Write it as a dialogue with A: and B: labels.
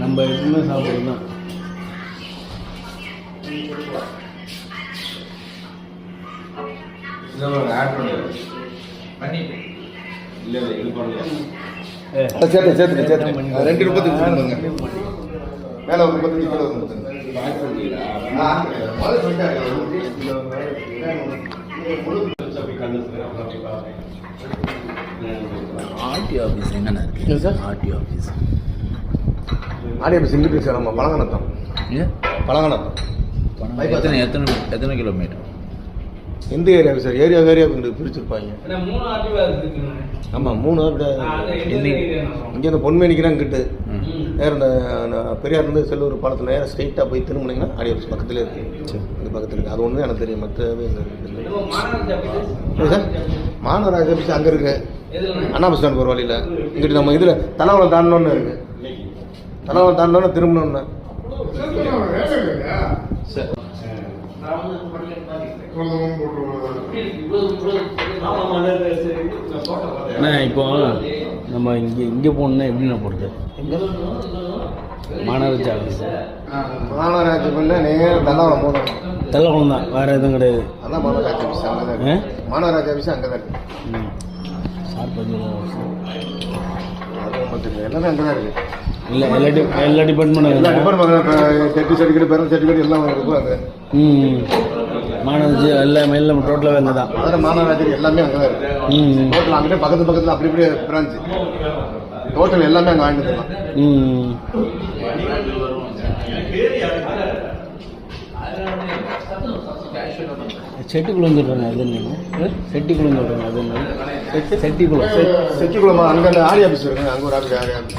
A: நம்ம எப்பவுமே சாப்பிடுறோம்.
B: ரெண்டு ரூபாய் மேல ஒரு 35 கிலோ
A: ஆர்டி ஆஃபீஸ் என்னென்ன இருக்கு சார்? ஆர்டி ஆஃபீஸ்
B: இங்கே சார் நம்ம பழங்கணத்தம்.
A: எத்தனை கிலோமீட்டர்?
B: எந்த ஏரியாவுக்கு சார்? ஏரியாவுக்கு பிரிச்சிருப்பாங்க. ஆமாம் 3 இங்கே இந்த பொன்மேனிக்குனா இங்கிட்டு நேரம் இந்த பெரியார்லேருந்து செல்லூர் பாலத்தில் நேரம் ஸ்ட்ரெயிட்டாக போய் திரும்பினீங்கன்னா ஆடி ஆஃபீஸ் பக்கத்துலேயே இருக்குது. இந்த பக்கத்தில் இருக்குது. அது ஒன்று எனக்கு தெரியும். மற்றவே சார் மாநகராட்சி ஆஃபீஸ் அங்கே இருக்குது. அண்ணா பஸ் ஸ்டாண்ட் போகிற வழியில் இங்கிட்டு நம்ம இதில் தலவளம் தாண்டணுன்னு இருக்குது. தலவளம் தாண்டணுன்னு திரும்பணுன்னு சார்
A: இப்போ நம்ம இங்கே போகணுன்னா எப்படின்னா போகிறது? மாநகராட்சி ஆஃபீஸ்
B: பண்ண நேரம் தலவளம் போகணும்.
A: தலவளம் தான், வேறு எதுவும் கிடையாது.
B: அதான் மாநகராட்சி ஆஃபீஸ் அங்கே தான். மாநகராட்சி ஆஃபீஸ் அங்கே தான் இருக்குது. எல்லாமே அங்கே தான் இருக்குது.
A: இல்லை எல்லா டிபார்ட்மெண்ட்டும்
B: சர்டிஃபிகேட் பேரண்ட் சர்டிஃபிகேட் எல்லாம் இருக்கும் அங்கே.
A: மாநகராட்சி எல்லாம் டோட்டலாகவே அங்கே தான்.
B: அதில் மாநகராட்சி எல்லாமே அங்கே தான் இருக்குது. டோட்டல் அங்கே பக்கத்தில் அப்படி இப்படி பிரான்ச்சு டோட்டல் எல்லாமே அங்கே வாங்கிட்டு இருக்கலாம்.
A: செட்டிக்குளம் சொல்கிறாங்க. அது என்ன? செட்டிக்குளம் சொல்கிறாங்க. அது என்ன?
B: செட்டிக்குளமா? அங்கே அந்த ஆடி ஆஃபீஸ் இருக்குங்க. அங்கே ஒரு ஆஃபீஸ் ஆடி ஆஃபீஸ்.